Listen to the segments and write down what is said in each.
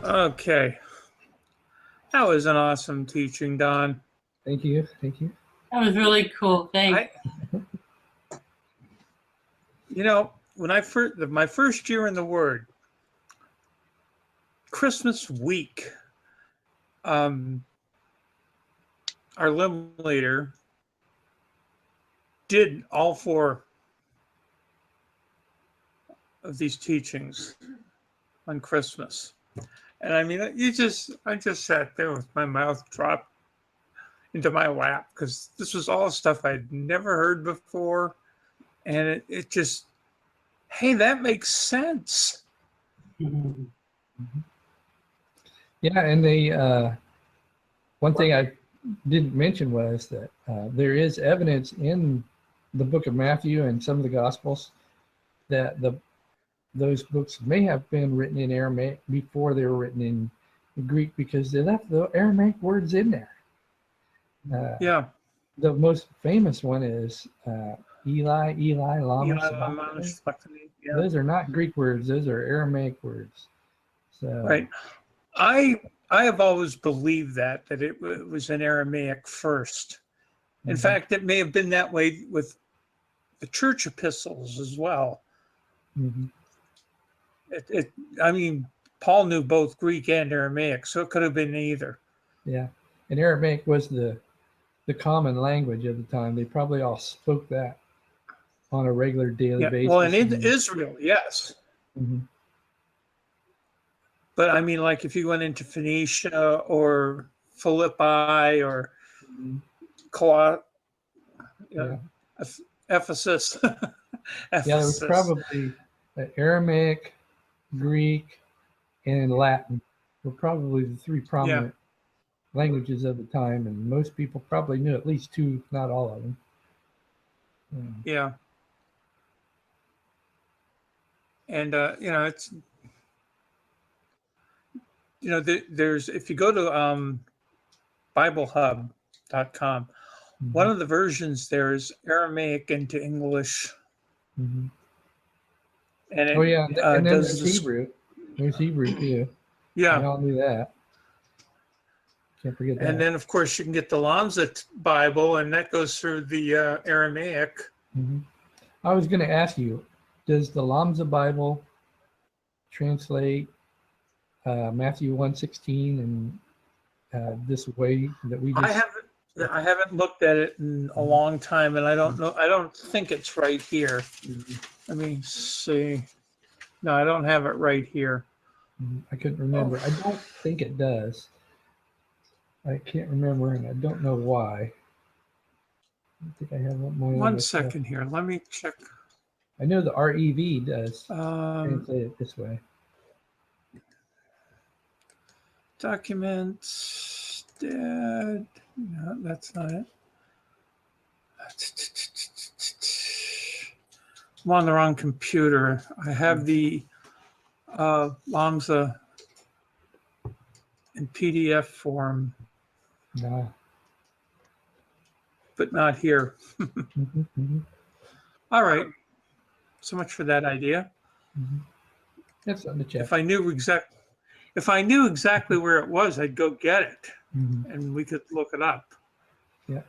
Okay. That was an awesome teaching, Don. Thank you. Thank you. That was really cool. Thanks. When my first year in the Word, Christmas week, our limb leader did all 4 of these teachings on Christmas. And I mean, I just sat there with my mouth dropped into my lap because this was all stuff I'd never heard before. And it just, hey, that makes sense. Mm-hmm. Yeah, and they one thing I didn't mention was that there is evidence in the book of Matthew and some of the Gospels that those books may have been written in Aramaic before they were written in Greek, because they left the Aramaic words in there. Yeah. The most famous one is Eli, lama sabachthani. Yeah. Those are not Greek words; those are Aramaic words. So, right. I have always believed that it was in Aramaic first. In fact, it may have been that way with the church epistles as well. Mm-hmm. I mean, Paul knew both Greek and Aramaic, so it could have been either. Yeah, and Aramaic was the common language of the time. They probably all spoke that on a regular daily basis. Well, and in Israel, yes. Mm-hmm. But I mean, like if you went into Phoenicia or Philippi or Ephesus. Yeah, there was probably Aramaic, Greek, and Latin were probably the 3 prominent languages of the time, and most people probably knew at least 2, if not all of them. Yeah. And it's there's, if you go to BibleHub.com, one of the versions there is Aramaic into English. Mm-hmm. And it, and then there's Hebrew. There's Hebrew too. Yeah, I all knew that. Can't forget that. And then, of course, you can get the Lamsa Bible, and that goes through the Aramaic. Mm-hmm. I was going to ask you, does the Lamsa Bible translate Matthew 1:16 and this way that we just... I haven't looked at it in a long time, and I don't know. I don't think it's right here. Mm-hmm. Let me see. No, I don't have it right here. I couldn't remember. I don't think it does. I can't remember, and I don't know why. I think I have one second here. Let me check. I know the REV does translate it this way. Documents, Dad. No, that's not it. I'm on the wrong computer. I have the Lamsa in PDF form. No. But not here. All right. So much for that idea. That's on the chat. If I knew exactly where it was, I'd go get it, and we could look it up. Yeah.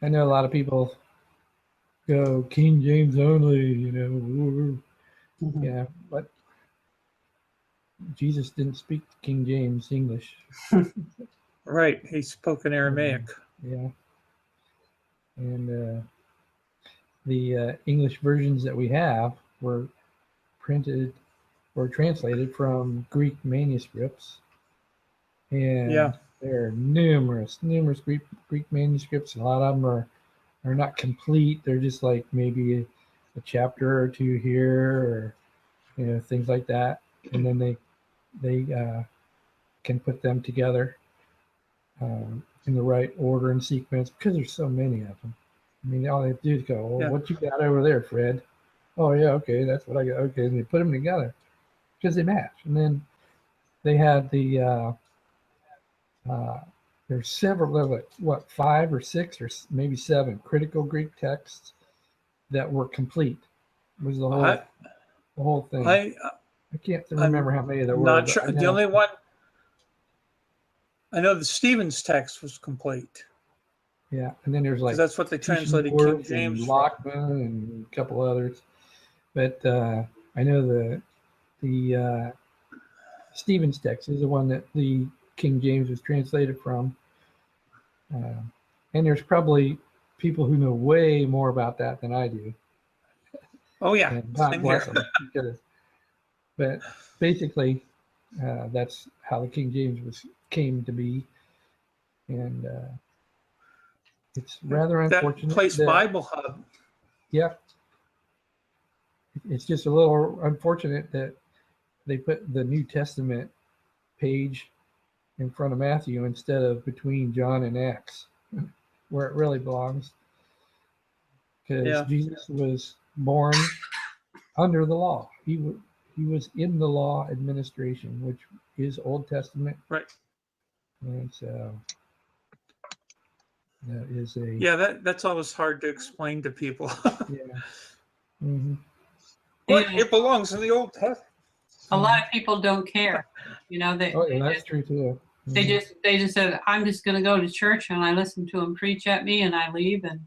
I know a lot of people go King James only, Yeah, but Jesus didn't speak King James English. Right. He spoke in Aramaic. Yeah. And the English versions that we have were printed or translated from Greek manuscripts. And there are numerous Greek manuscripts. A lot of them are not complete. They're just like maybe a chapter or 2 here, or things like that. And then they can put them together in the right order and sequence, because there's so many of them. I mean, all they have to do is go, well, what you got over there, Fred? Oh yeah, okay, that's what I got. Okay, and they put them together because they match. And then they had the there's several, 5 or 6 or maybe 7 critical Greek texts that were complete. It was the whole thing. I can't remember how many there were. Not sure. The only one I know, the Stevens text was complete. Yeah, and then there's like that's what they translated King James and from. Lockman and a couple others. But I know the Stevens text is the one that the King James was translated from. And there's probably people who know way more about that than I do. Oh yeah, And God bless them. But basically, that's how the King James came to be, and it's rather unfortunate. That place, Bible Hub. Yeah, it's just a little unfortunate that they put the New Testament page in front of Matthew instead of between John and Acts, where it really belongs. Because Jesus was born under the law. He was in the law administration, which is Old Testament. Right. And so that is a... Yeah, that's always hard to explain to people. Yeah. Mm-hmm. But it belongs in the Old Testament. A lot of people don't care. You know, that's true too. They just said, I'm just going to go to church and I listen to them preach at me and I leave, and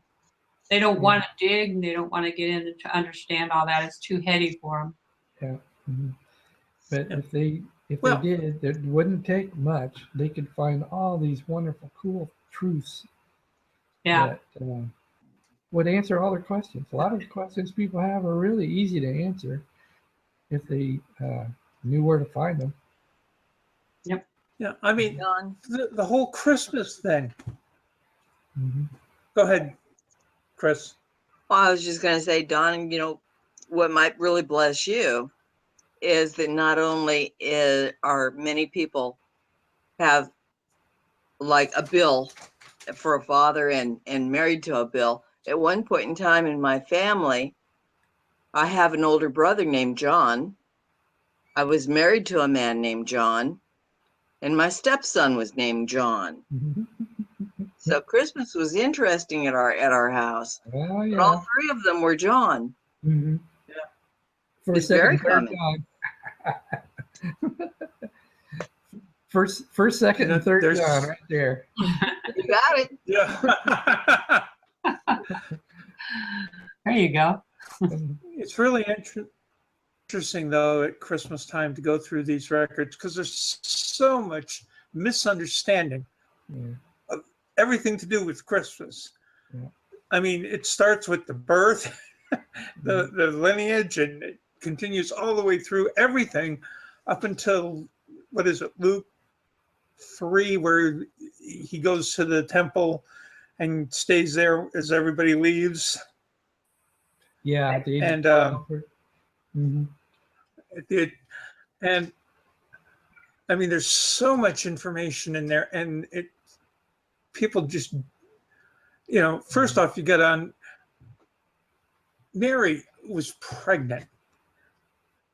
they don't want to dig and they don't want to get in to understand all that. It's too heady for them. Yeah. Mm-hmm. But if they did, it wouldn't take much. They could find all these wonderful, cool truths that would answer all their questions. A lot of the questions people have are really easy to answer if they knew where to find them. Yep. Yeah, I mean, the whole Christmas thing. Mm-hmm. Go ahead, Chris. Well, I was just going to say, Don, what might really bless you is that not only are many people have like a bill for a father and married to a bill. At one point in time in my family, I have an older brother named John. I was married to a man named John, and my stepson was named John. So Christmas was interesting at our house. Well, yeah. But all three of them were John. Mm-hmm. Yeah. First, second, third John. First, second, and third John, right there. You got it. Yeah. There you go. It's really interesting, though, at Christmas time to go through these records because there's so much misunderstanding of everything to do with Christmas. Yeah. I mean, it starts with the birth, the lineage, and it continues all the way through everything up until, what is it, Luke 3, where he goes to the temple and stays there as everybody leaves. Yeah, and and I mean, there's so much information in there, and people just, first off, you get on. Mary was pregnant.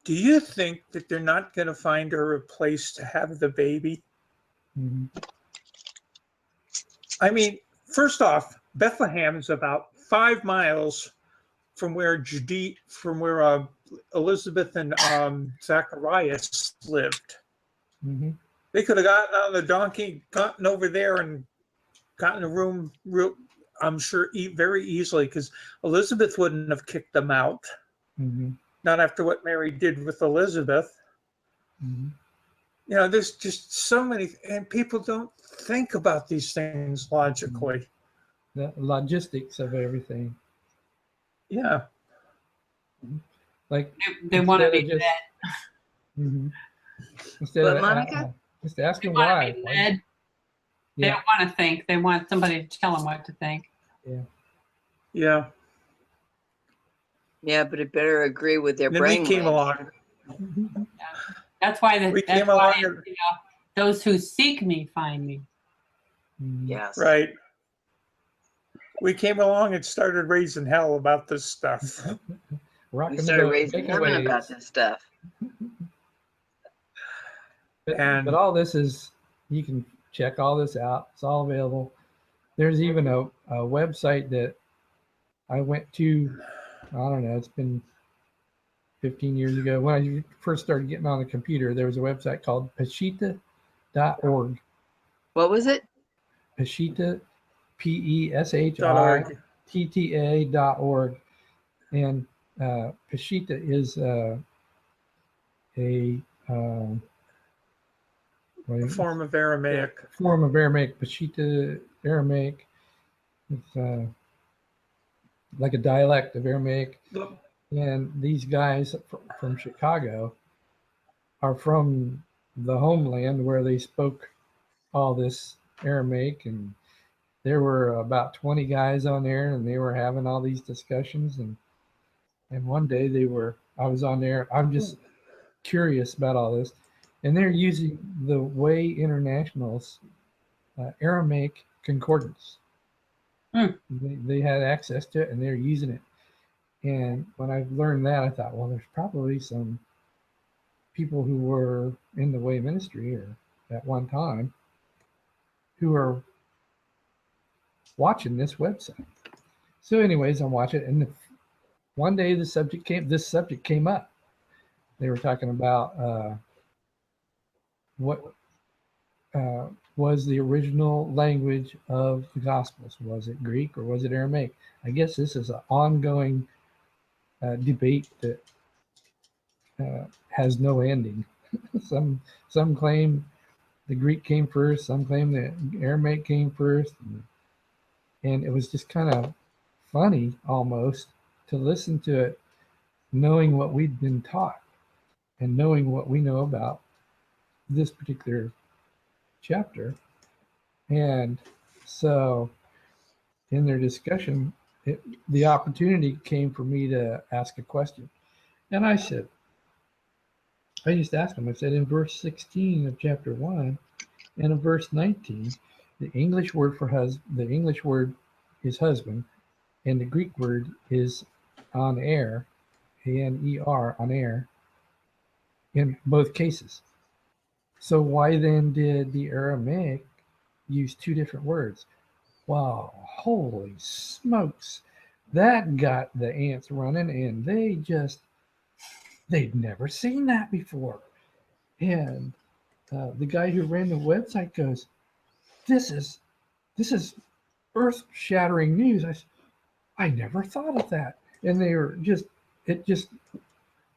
Do you think that they're not going to find her a place to have the baby? Mm-hmm. I mean, first off, Bethlehem is about 5 miles from where Elizabeth and Zacharias lived. Mm-hmm. They could have gotten on the donkey, gotten over there, and gotten a room, I'm sure, very easily, because Elizabeth wouldn't have kicked them out. Mm-hmm. Not after what Mary did with Elizabeth. Mm-hmm. There's just so many, and people don't think about these things logically. The logistics of everything. Yeah. Like they want to be led. Mm-hmm. Instead but of Monica, just asking why. They don't want to think. They want somebody to tell them what to think. Yeah. Yeah. Yeah, but it better agree with their Then brain. we came along. Yeah. That's why those who seek me find me. Yes. Right. We came along and started raising hell about this stuff. We started raising heaven about this stuff. But all this is, you can check all this out. It's all available. There's even a website that I went to, I don't know, it's been 15 years ago. When I first started getting on the computer, there was a website called Peshitta.org. What was it? Peshitta, PESHITTA.org. And Peshitta is a form of Aramaic. Form of Aramaic. Peshitta Aramaic. It's like a dialect of Aramaic. And these guys from Chicago are from the homeland where they spoke all this Aramaic, and there were about 20 guys on there, and they were having all these discussions. And one day I was on there. I'm just curious about all this, and they're using the Way International's Aramaic concordance. They had access to it, and they're using it. And when I learned that, I thought, well, there's probably some people who were in the Way ministry or at one time who are watching this website. So anyways, I'm watching it, and one day this subject came up. They were talking about what was the original language of the Gospels. Was it Greek or was it Aramaic? I guess this is an ongoing debate that has no ending. Some claim the Greek came first, some claim the Aramaic came first, and it was just kind of funny almost to listen to it, knowing what we'd been taught and knowing what we know about this particular chapter. And so in their discussion, the opportunity came for me to ask a question. And I just asked them, I said, in verse 16 of chapter 1 and in verse 19, the English word is husband, and the Greek word is on air, A-N-E-R, on air, in both cases. So why then did the Aramaic use two different words? Wow, holy smokes. That got the ants running, and they'd never seen that before. And the guy who ran the website goes, this is earth-shattering news. I never thought of that. And they were just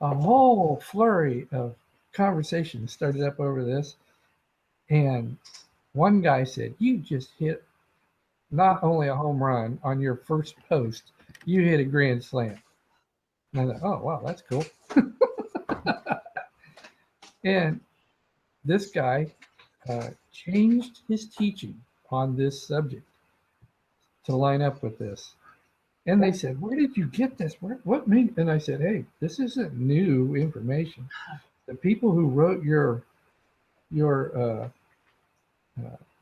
a whole flurry of conversation started up over this. And one guy said, you just hit not only a home run on your first post, you hit a grand slam. And I thought, oh, wow, that's cool. And this guy changed his teaching on this subject to line up with this. And they said, where did you get this? What made? And I said, hey, this isn't new information. The people who wrote your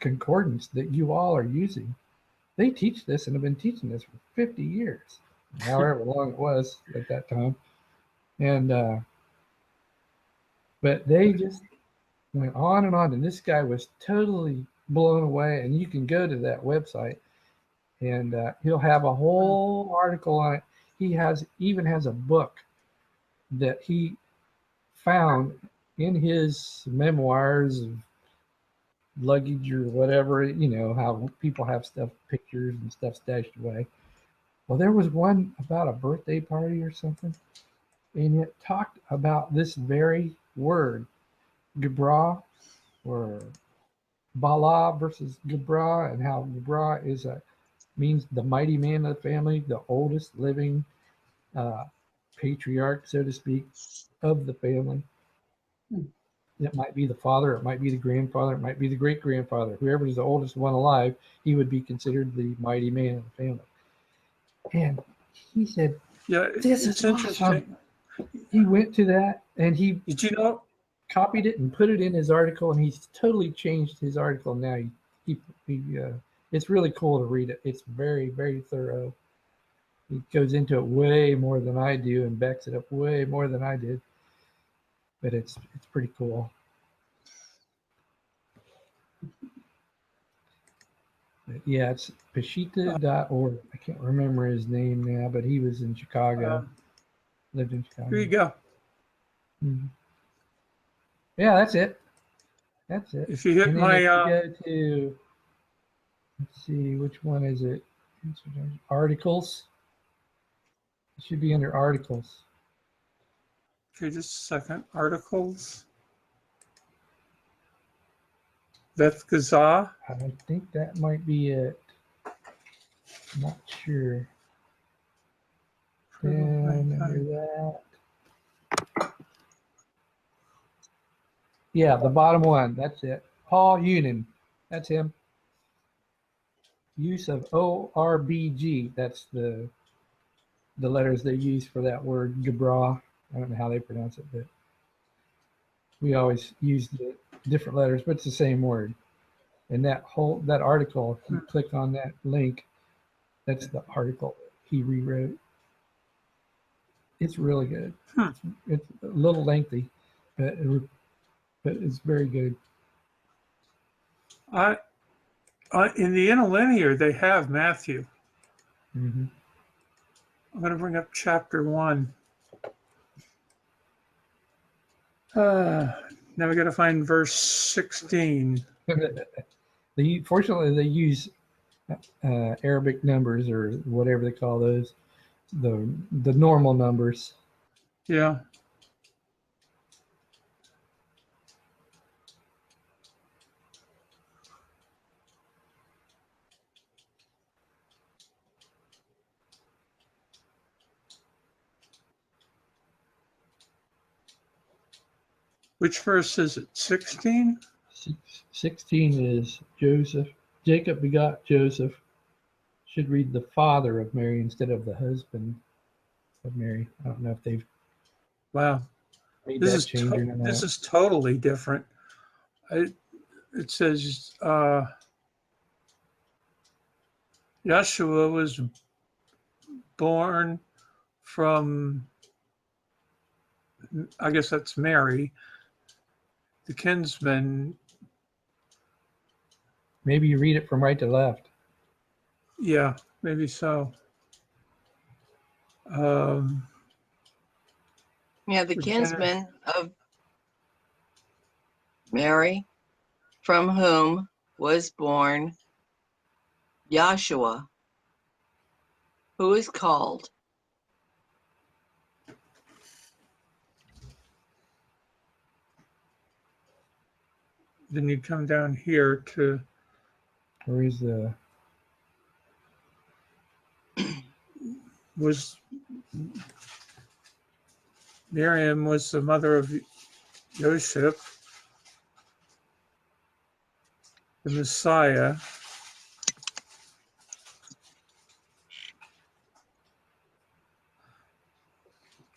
concordance that you all are using, they teach this and have been teaching this for 50 years, however long it was at that time. And but they just went on, and this guy was totally blown away. And you can go to that website, and he'll have a whole article on it. He even has a book that he found in his memoirs of luggage or whatever, how people have stuff, pictures and stuff stashed away. Well, there was one about a birthday party or something, and it talked about this very word, Gibra, or Bala versus Gibra, and how Gibra means the mighty man of the family, the oldest living patriarch, so to speak, of the family. It might be the father, it might be the grandfather, it might be the great-grandfather. Whoever is the oldest one alive, he would be considered the mighty man of the family. And he said, yeah, this is interesting. He went to that, and did you know? Copied it and put it in his article, and he's totally changed his article now. It's really cool to read it. It's very, very thorough. He goes into it way more than I do and backs it up way more than I did. But it's pretty cool. But yeah, it's Peshitta.org. I can't remember his name now, but he was in Chicago. Lived in Chicago. Here you go. Mhm. Yeah, that's it. That's it. If you hit And then my if you go to, let's see, which one is it? Articles. It should be under articles. okay, just a second. Articles. Beth Gazah. I think that might be it. Not sure. And under that. Yeah, the bottom one. That's it. Paul Unin. That's him. Use of ORBG. That's the letters they use for that word, Gabra. I don't know how they pronounce it, but we always use the different letters, but it's the same word. And that article, if you click on that link, that's the article he rewrote. It's really good. It's a little lengthy, but it's very good. In the interlinear, they have Matthew. Mm-hmm. I'm going to bring up chapter 1. Now we got to find verse 16. Fortunately, they use Arabic numbers or whatever they call those, the normal numbers. Yeah. Which verse is it? 16? 16 is Joseph. Jacob begot Joseph. Should read the father of Mary instead of the husband of Mary. I don't know if they've Wow. made This that is change or not. this is totally different. It says Yeshua was born from, I guess that's Mary, the kinsman. Maybe you read it from right to left. Yeah, maybe so. Yeah, the kinsman of Mary, from whom was born Joshua, who is called. Then you come down here to Where is the Miriam was the mother of Joseph, the Messiah.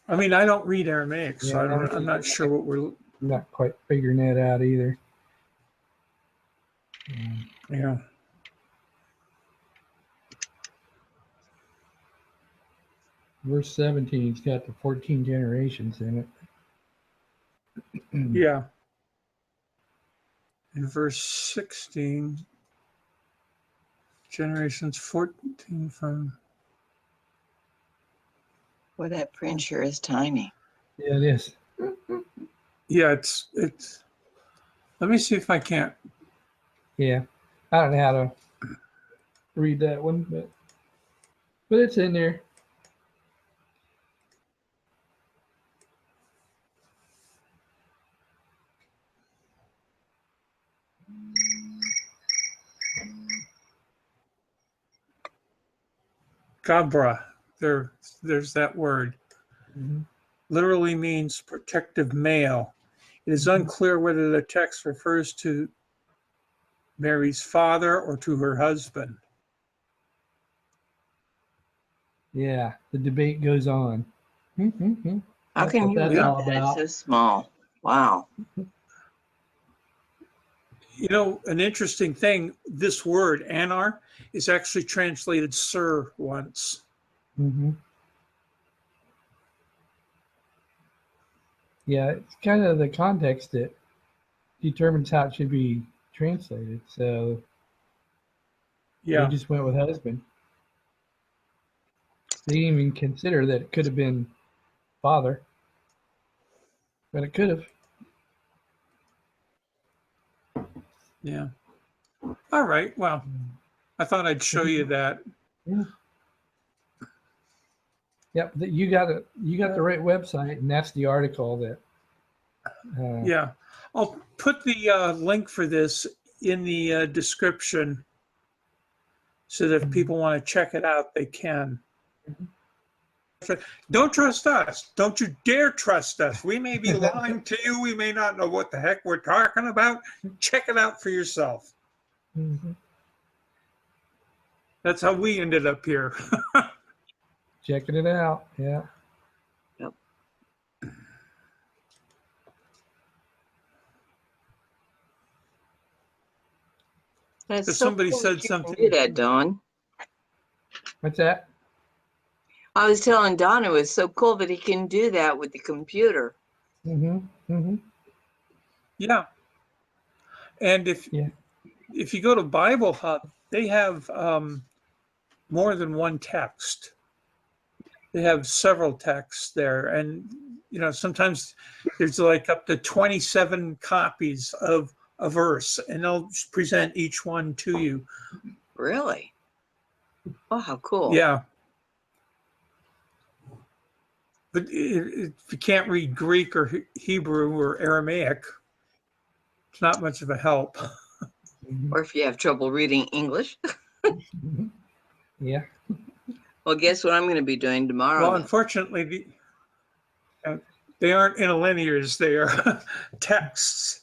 I mean, I don't read Aramaic, so I'm not sure what we're. I'm not quite figuring that out either. Yeah. Verse 17's got the 14 generations in it. Yeah. In verse 16, generations 14 from. Well, that print sure is tiny. Yeah, it is. Yeah, it's. Let me see if I can't. Yeah, I don't know how to read that one, but it's in there. Gabra. There's that word. Mm-hmm. Literally means protective male. It is unclear whether the text refers to Mary's father or to her husband. Yeah, the debate goes on. Mm-hmm. How That's can what you that's read all that? about. It's so small. Wow. You know, an interesting thing, this word, anar, is actually translated sir once. Mm-hmm. Yeah, it's kind of the context that determines how it should be translated. So Yeah. they just went with husband. They didn't even consider that it could have been father. But it could have. Yeah. All right. Well, I thought I'd show you that. Yeah. Yep. You got it. You got the right website, and that's the article that. Yeah. I'll put the link for this in the description so that if people want to check it out, they can. Don't trust us. Don't you dare trust us. We may be lying to you. We may not know what the heck we're talking about. Check it out for yourself. Mm-hmm. That's how we ended up here. Checking it out. Yeah. Yep. That's If so somebody cool said that you can something. do that, Dawn. What's that? I was telling Don it was so cool that he can do that with the computer. Mm-hmm. Mm-hmm. Yeah. And if you go to Bible Hub, they have more than one text. They have several texts there. And, you know, sometimes there's like up to 27 copies of a verse, and they'll present each one to you. Really? Oh, how cool. Yeah. But if you can't read Greek or Hebrew or Aramaic, it's not much of a help. Or if you have trouble reading English. Mm-hmm. Yeah. Well, guess what I'm going to be doing tomorrow? Well, unfortunately, they aren't interlinears. They are texts.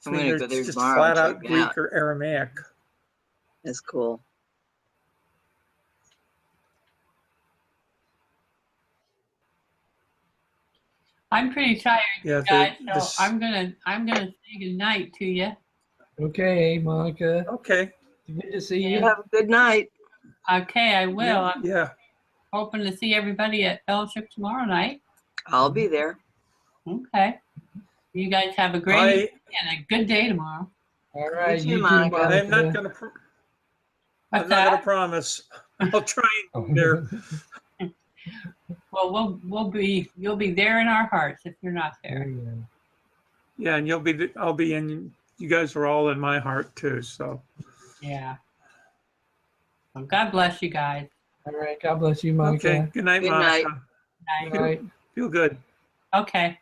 I'm going to go there just tomorrow flat and out check it Greek out. or Aramaic. That's cool. I'm pretty tired, Yeah, guys, so I'm gonna say good night to you. Okay, Monica. Okay. Good to see You you. have a good night. Okay, I will. I'm Yeah. hoping to see everybody at fellowship tomorrow night. I'll be there. Okay. You guys have a great evening and a good day tomorrow. All right. too, You too, Monica. Monica. I'm not going to. What's I'm not going that? to promise. I'll try and be there. Well, you'll be there in our hearts if you're not There there. you go. Yeah, and I'll be in. You guys are all in my heart too. So. Yeah. Well, God bless you guys. All right. God bless you, Monica. Okay. Good night, Good Monica. night. Night. Good night. Feel good. Okay.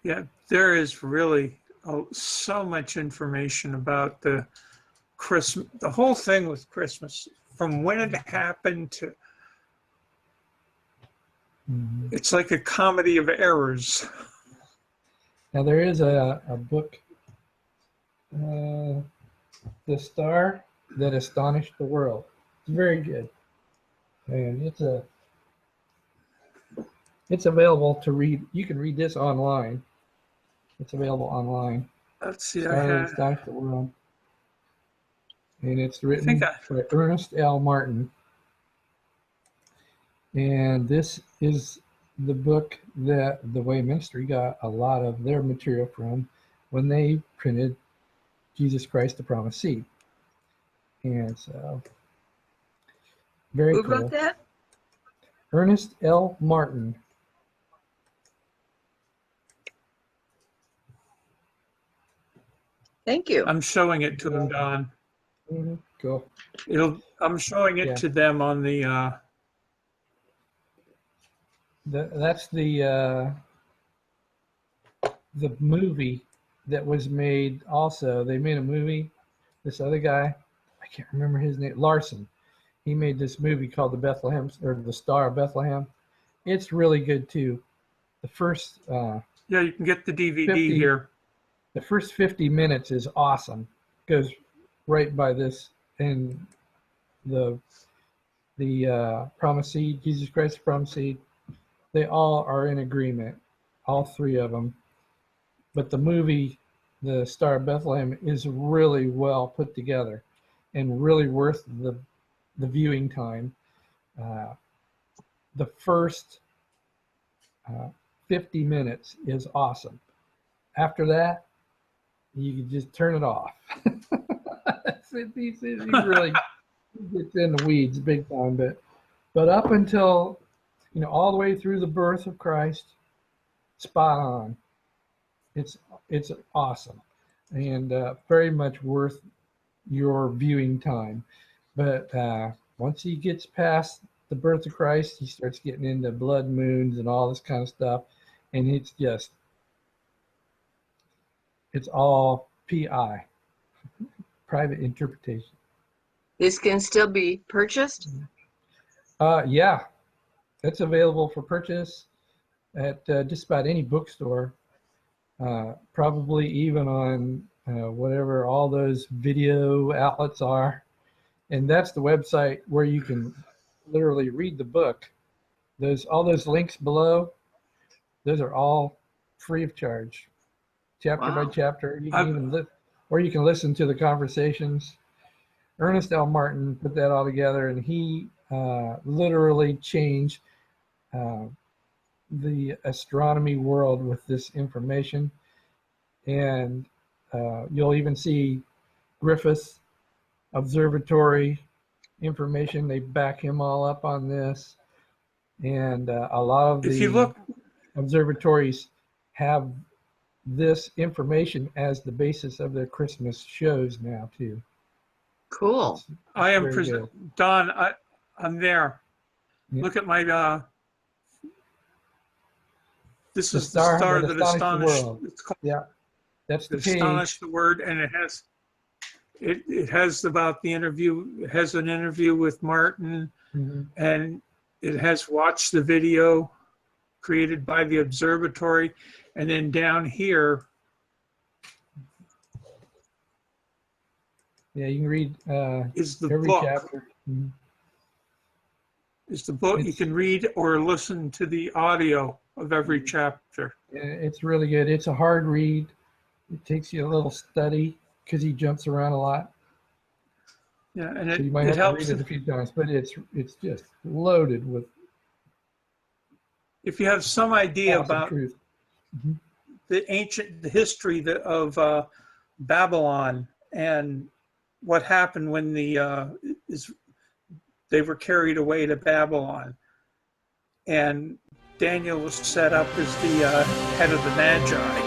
Yeah, there is really so much information about the whole thing with Christmas, from when it happened to. Mhm. It's like a comedy of errors. Now there is a book, The Star That Astonished the World. It's very good, and it's available to read. You can read this online. It's available online. Let's see. Star That Astonished the World, and it's written I- by Ernest L. Martin. And this is the book that the Way Ministry got a lot of their material from when they printed Jesus Christ the Promised Seed. And so, very Who cool. wrote that? Ernest L. Martin. Thank you. I'm showing it to them, Don. Mm-hmm. Cool. I'm showing it to them on the. That's the movie that was made. Also, they made a movie. This other guy, I can't remember his name, Larson. He made this movie called the Star of Bethlehem. It's really good too. The first Yeah, you can get the DVD 50 here. the first 50 minutes is awesome. Goes right by this, and the Promised Seed, Jesus Christ the Promised Seed. They all are in agreement, all three of them. But the movie, The Star of Bethlehem, is really well put together and really worth the viewing time. The first 50 minutes is awesome. After that, you can just turn it off. He really gets in the weeds big time, but But up until, all the way through the birth of Christ, spot on. It's awesome and very much worth your viewing time. But once he gets past the birth of Christ, he starts getting into blood moons and all this kind of stuff. And it's all PI, private interpretation. This can still be purchased? Yeah, it's available for purchase at just about any bookstore, probably even on whatever all those video outlets are. And that's the website where you can literally read the book. All those links below, those are all free of charge, chapter by chapter. You can even or you can listen to the conversations. Ernest L. Martin put that all together, and he literally changed the astronomy world with this information. And you'll even see Griffith Observatory information. They back him all up on this. And a lot of the observatories have this information as the basis of their Christmas shows now too. Cool. I am Don. I'm there. Yeah. Look at my. This is the star that astonished. It's called, that's the Astonished the Word, and it has about the interview. It has an interview with Martin, and it has watched the video created by the observatory, and then down here. Yeah, you can read is the every book. chapter. Is the book. You can read or listen to the audio of every chapter. It's really good. It's a hard read. It takes you a little study because he jumps around a lot. Yeah, and so you might have to read it a few times, but it's just loaded with. If you have some idea about truth. the history of Babylon and what happened when they were carried away to Babylon, and Daniel was set up as the head of the Magi.